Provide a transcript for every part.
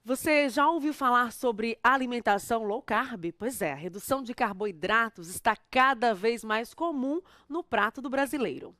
Você já ouviu falar sobre alimentação low carb? Pois é, a redução de carboidratos está cada vez mais comum no prato do brasileiro.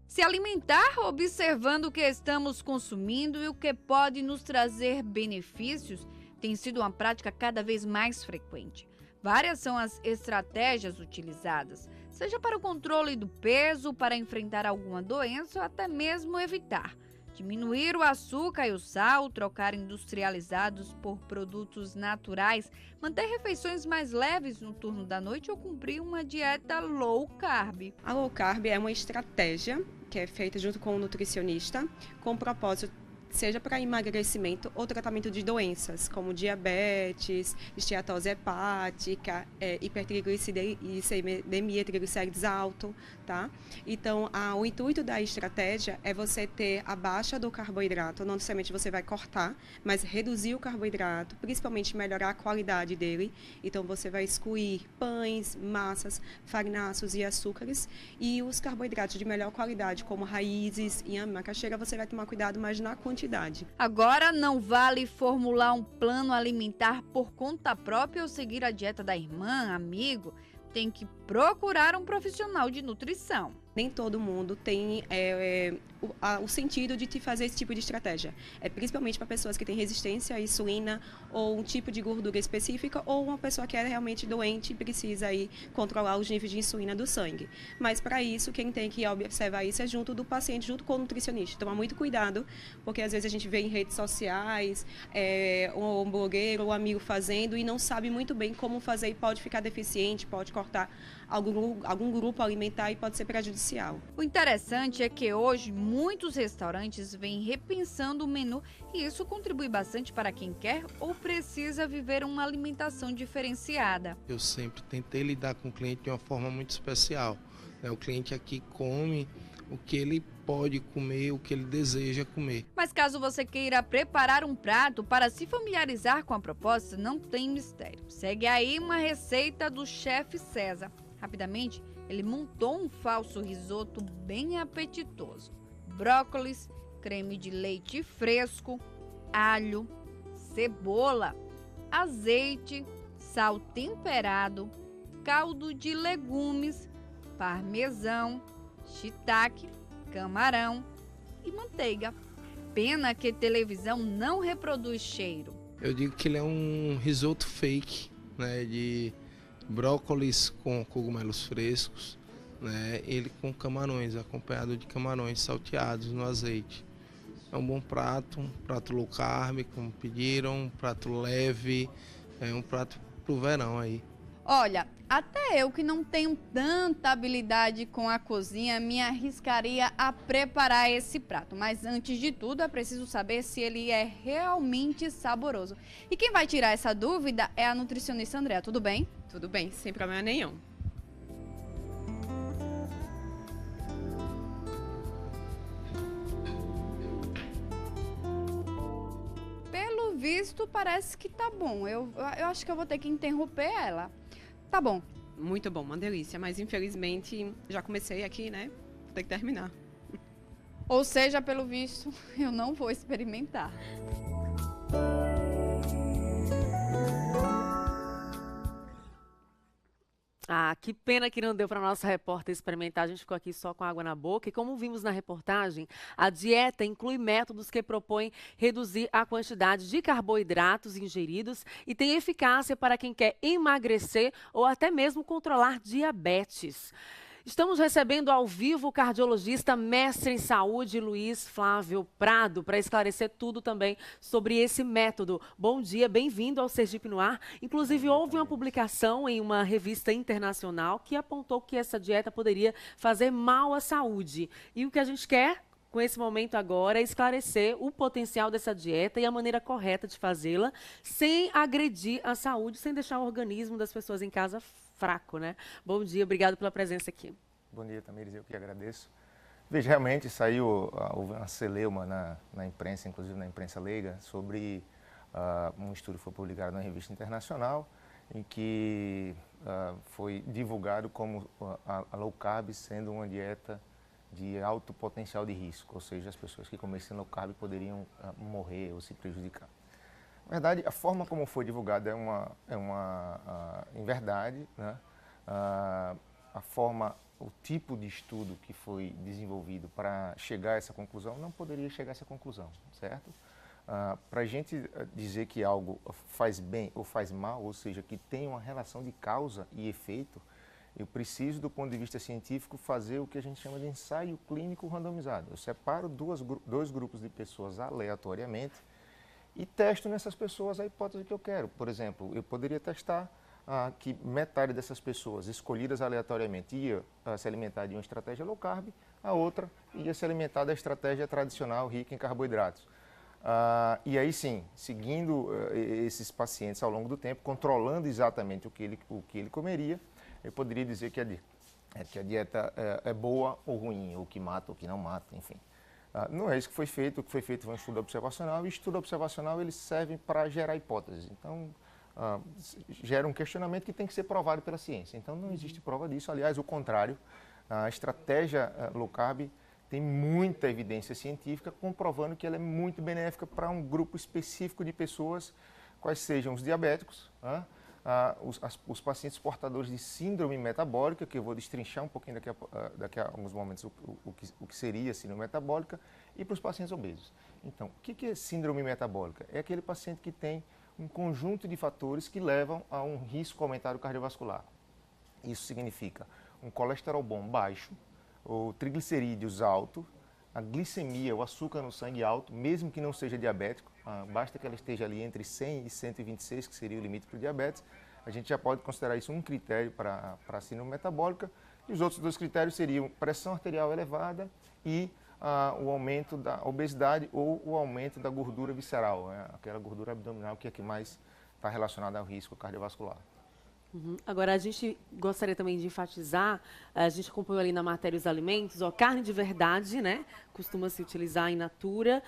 Se alimentar observando o que estamos consumindo e o que pode nos trazer benefícios tem sido uma prática cada vez mais frequente. Várias são as estratégias utilizadas, seja para o controle do peso, para enfrentar alguma doença ou até mesmo evitar. Diminuir o açúcar e o sal, trocar industrializados por produtos naturais, manter refeições mais leves no turno da noite ou cumprir uma dieta low carb. A low carb é uma estratégia que é feita junto com o nutricionista, com o propósito seja para emagrecimento ou tratamento de doenças, como diabetes, esteatose hepática, hipertrigliceridemia, triglicérides alto, tá? Então, o intuito da estratégia é você ter a baixa do carboidrato, não necessariamente você vai cortar, mas reduzir o carboidrato, principalmente melhorar a qualidade dele. Então, você vai excluir pães, massas, farináceos e açúcares, e os carboidratos de melhor qualidade, como raízes e macaxeira, você vai tomar cuidado mais na quantidade. Agora não vale formular um plano alimentar por conta própria ou seguir a dieta da irmã, amigo. Tem que procurar um profissional de nutrição. Nem todo mundo tem o sentido de te fazer esse tipo de estratégia. É principalmente para pessoas que têm resistência à insulina ou um tipo de gordura específica ou uma pessoa que é realmente doente e precisa aí controlar os níveis de insulina do sangue. Mas para isso, quem tem que observar isso é junto do paciente, junto com o nutricionista. Tomar muito cuidado, porque às vezes a gente vê em redes sociais um blogueiro ou um amigo fazendo e não sabe muito bem como fazer e pode ficar deficiente, pode cortar algum grupo alimentar e pode ser prejudicial. O interessante é que hoje muitos restaurantes vêm repensando o menu e isso contribui bastante para quem quer ou precisa viver uma alimentação diferenciada. Eu sempre tentei lidar com o cliente de uma forma muito especial, né? O cliente aqui come o que ele pode comer, o que ele deseja comer. Mas caso você queira preparar um prato para se familiarizar com a proposta, não tem mistério. Segue aí uma receita do chefe César. Rapidamente, ele montou um falso risoto bem apetitoso. Brócolis, creme de leite fresco, alho, cebola, azeite, sal temperado, caldo de legumes, parmesão, shiitake, camarão e manteiga. Pena que televisão não reproduz cheiro. Eu digo que ele é um risoto fake, né, de brócolis com cogumelos frescos, né, ele com camarões, acompanhado de camarões salteados no azeite. É um bom prato, um prato low carb, como pediram, um prato leve, é um prato pro verão aí. Olha, até eu que não tenho tanta habilidade com a cozinha, me arriscaria a preparar esse prato. Mas antes de tudo, é preciso saber se ele é realmente saboroso. E quem vai tirar essa dúvida é a nutricionista Andréa, tudo bem? Tudo bem, sem problema nenhum. Pelo visto, parece que tá bom. Eu acho que eu vou ter que interromper ela. Tá bom. Muito bom, uma delícia, mas infelizmente já comecei aqui, né? Vou ter que terminar. Ou seja, pelo visto, eu não vou experimentar. Ah, que pena que não deu para nossa repórter experimentar. A gente ficou aqui só com água na boca. E como vimos na reportagem, a dieta inclui métodos que propõem reduzir a quantidade de carboidratos ingeridos e tem eficácia para quem quer emagrecer ou até mesmo controlar diabetes. Estamos recebendo ao vivo o cardiologista, mestre em saúde, Luiz Flávio Prado, para esclarecer tudo também sobre esse método. Bom dia, bem-vindo ao Sergipe no Ar. Inclusive, houve uma publicação em uma revista internacional que apontou que essa dieta poderia fazer mal à saúde. E o que a gente quer com esse momento agora é esclarecer o potencial dessa dieta e a maneira correta de fazê-la, sem agredir a saúde, sem deixar o organismo das pessoas em casa fraco, né? Bom dia, obrigado pela presença aqui. Bom dia, Tamires, eu que agradeço. Veja, realmente saiu uma celeuma na imprensa, inclusive na imprensa leiga, sobre um estudo que foi publicado na revista internacional, em que foi divulgado como a low carb sendo uma dieta de alto potencial de risco, ou seja, as pessoas que comessem low carb poderiam morrer ou se prejudicar. Na verdade, a forma como foi divulgada em verdade, né? A forma, o tipo de estudo que foi desenvolvido para chegar a essa conclusão não poderia chegar a essa conclusão, certo? Para a gente dizer que algo faz bem ou faz mal, ou seja, que tem uma relação de causa e efeito, eu preciso, do ponto de vista científico, fazer o que a gente chama de ensaio clínico randomizado. Eu separo dois grupos de pessoas aleatoriamente e testo nessas pessoas a hipótese que eu quero. Por exemplo, eu poderia testar que metade dessas pessoas escolhidas aleatoriamente ia se alimentar de uma estratégia low carb, a outra ia se alimentar da estratégia tradicional rica em carboidratos. E aí sim, seguindo esses pacientes ao longo do tempo, controlando exatamente o que ele comeria, eu poderia dizer que a dieta é boa ou ruim, ou que mata ou que não mata, enfim. Não é isso que foi feito. O que foi feito foi um estudo observacional, e o estudo observacional eles servem para gerar hipóteses. Então, gera um questionamento que tem que ser provado pela ciência. Então, não existe prova disso. Aliás, o contrário, a estratégia low carb tem muita evidência científica comprovando que ela é muito benéfica para um grupo específico de pessoas, quais sejam os diabéticos, os pacientes portadores de síndrome metabólica, que eu vou destrinchar um pouquinho daqui a alguns momentos o que seria síndrome metabólica, e para os pacientes obesos. Então, o que é síndrome metabólica? É aquele paciente que tem um conjunto de fatores que levam a um risco aumentado cardiovascular. Isso significa um colesterol bom baixo, o triglicerídeos alto, a glicemia, o açúcar no sangue alto, mesmo que não seja diabético, basta que ela esteja ali entre 100 e 126, que seria o limite para o diabetes, a gente já pode considerar isso um critério para a síndrome metabólica, e os outros dois critérios seriam pressão arterial elevada e o aumento da obesidade ou o aumento da gordura visceral, aquela gordura abdominal que é que mais está relacionada ao risco cardiovascular. Agora, a gente gostaria também de enfatizar, a gente acompanhou ali na matéria os alimentos, carne de verdade, né? Costuma se utilizar in natura,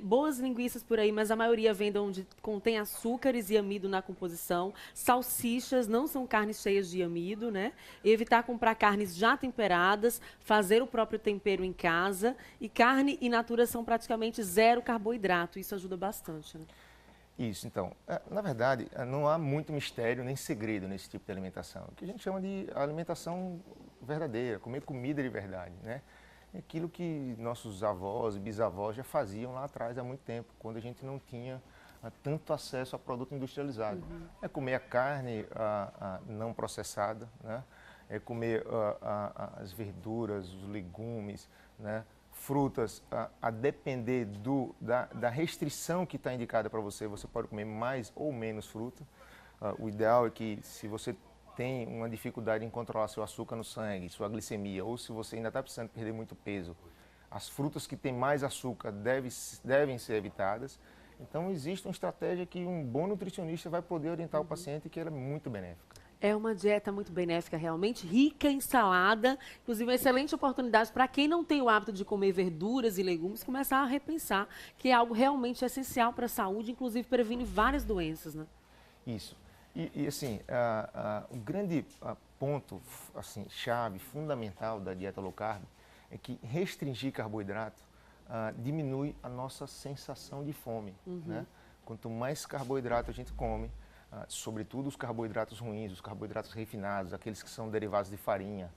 boas linguiças por aí, mas a maioria vem onde contém açúcares e amido na composição. Salsichas não são carnes cheias de amido, né? Evitar comprar carnes já temperadas, fazer o próprio tempero em casa. E carne in natura são praticamente zero carboidrato, isso ajuda bastante, né? Isso, então, na verdade, não há muito mistério nem segredo nesse tipo de alimentação. O que a gente chama de alimentação verdadeira, comer comida de verdade, né? É aquilo que nossos avós e bisavós já faziam lá atrás há muito tempo, quando a gente não tinha tanto acesso a produto industrializado. É comer a carne não processada, né? É comer as verduras, os legumes, né? Frutas, a depender da restrição que está indicada para você, você pode comer mais ou menos fruta. O ideal é que, se você tem uma dificuldade em controlar seu açúcar no sangue, sua glicemia, ou se você ainda está precisando perder muito peso, as frutas que têm mais açúcar devem ser evitadas. Então, existe uma estratégia que um bom nutricionista vai poder orientar o paciente, que ela é muito benéfica. É uma dieta muito benéfica, realmente, rica em salada, inclusive uma excelente oportunidade para quem não tem o hábito de comer verduras e legumes, começar a repensar, que é algo realmente essencial para a saúde, inclusive previne várias doenças, né? Isso. E assim, o grande ponto, assim, chave, fundamental da dieta low carb é que restringir carboidrato diminui a nossa sensação de fome, né? Quanto mais carboidrato a gente come, sobretudo os carboidratos ruins, os carboidratos refinados, aqueles que são derivados de farinha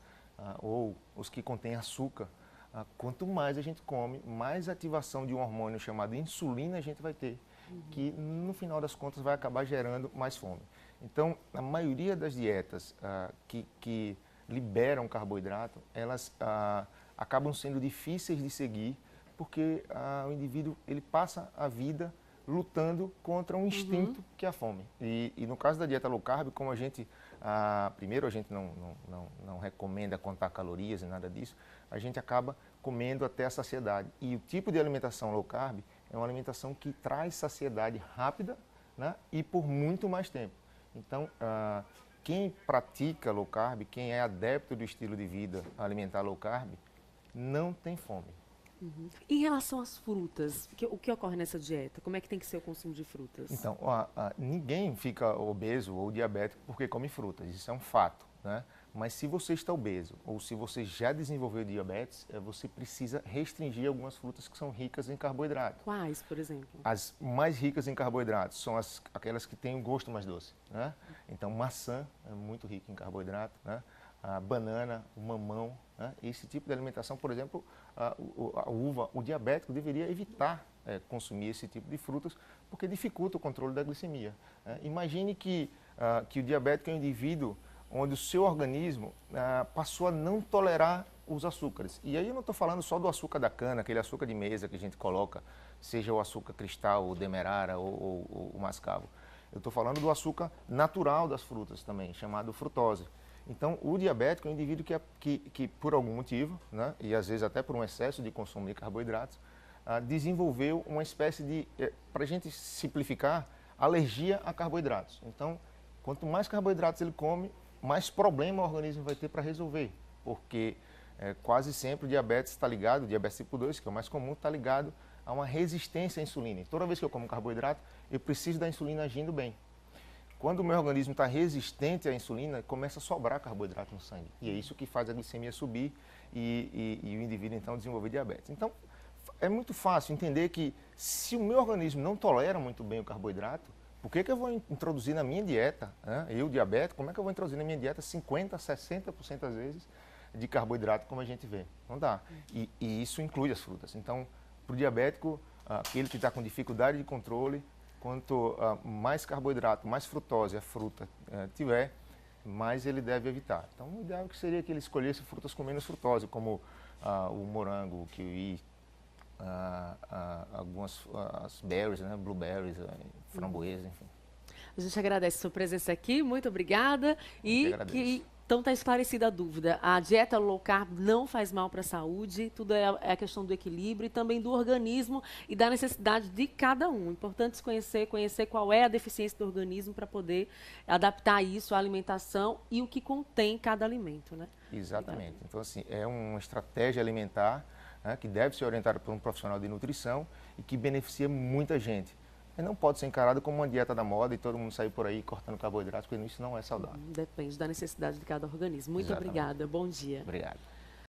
ou os que contêm açúcar, quanto mais a gente come, mais ativação de um hormônio chamado insulina a gente vai ter, que no final das contas vai acabar gerando mais fome. Então, a maioria das dietas que liberam carboidrato, elas acabam sendo difíceis de seguir, porque o indivíduo ele passa a vida lutando contra um instinto que é a fome. E no caso da dieta low carb, como a gente, primeiro a gente não recomenda contar calorias e nada disso, a gente acaba comendo até a saciedade. E o tipo de alimentação low carb é uma alimentação que traz saciedade rápida, né, e por muito mais tempo. Então, quem pratica low carb, quem é adepto do estilo de vida alimentar low carb, não tem fome. Em relação às frutas, o que ocorre nessa dieta? Como é que tem que ser o consumo de frutas? Então, ninguém fica obeso ou diabético porque come frutas, isso é um fato, né? Mas se você está obeso ou se você já desenvolveu diabetes, você precisa restringir algumas frutas que são ricas em carboidrato. Quais, por exemplo? As mais ricas em carboidratos são aquelas que têm o gosto mais doce, né? Então, maçã é muito rica em carboidrato, né? A banana, o mamão, né? Esse tipo de alimentação, por exemplo, a uva, o diabético deveria evitar consumir esse tipo de frutas, porque dificulta o controle da glicemia, né? Imagine que o diabético é um indivíduo onde o seu organismo passou a não tolerar os açúcares. E aí eu não estou falando só do açúcar da cana, aquele açúcar de mesa que a gente coloca, seja o açúcar cristal, o demerara ou o mascavo. Eu estou falando do açúcar natural das frutas também, chamado frutose. Então, o diabético é um indivíduo que por algum motivo, né, e às vezes até por um excesso de consumo de carboidratos, desenvolveu uma espécie de, para a gente simplificar, alergia a carboidratos. Então, quanto mais carboidratos ele come, mais problema o organismo vai ter para resolver, porque quase sempre o diabetes está ligado, o diabetes tipo 2, que é o mais comum, está ligado a uma resistência à insulina. E toda vez que eu como carboidrato, eu preciso da insulina agindo bem. Quando o meu organismo está resistente à insulina, começa a sobrar carboidrato no sangue. E é isso que faz a glicemia subir e o indivíduo, então, desenvolver diabetes. Então, é muito fácil entender que se o meu organismo não tolera muito bem o carboidrato, por que eu vou introduzir na minha dieta, né? Eu, diabético, como é que eu vou introduzir na minha dieta 50%, 60% às vezes de carboidrato, como a gente vê? Não dá. E isso inclui as frutas. Então, para o diabético, aquele que está com dificuldade de controle, quanto mais carboidrato, mais frutose a fruta tiver, mais ele deve evitar. Então, o ideal seria que ele escolhesse frutas com menos frutose, como o morango, o kiwi, algumas as berries, né, blueberries, framboesa, enfim. A gente agradece a sua presença aqui, muito obrigada. Então está esclarecida a dúvida. A dieta low carb não faz mal para a saúde, tudo é a questão do equilíbrio e também do organismo e da necessidade de cada um. Importante conhecer qual é a deficiência do organismo para poder adaptar isso à alimentação e o que contém cada alimento, né? Exatamente. Então, assim, é uma estratégia alimentar, né, que deve ser orientada por um profissional de nutrição e que beneficia muita gente. E não pode ser encarado como uma dieta da moda e todo mundo sair por aí cortando carboidratos, porque isso não é saudável. Depende da necessidade de cada organismo. Muito Exatamente. obrigada. Bom dia. Obrigado.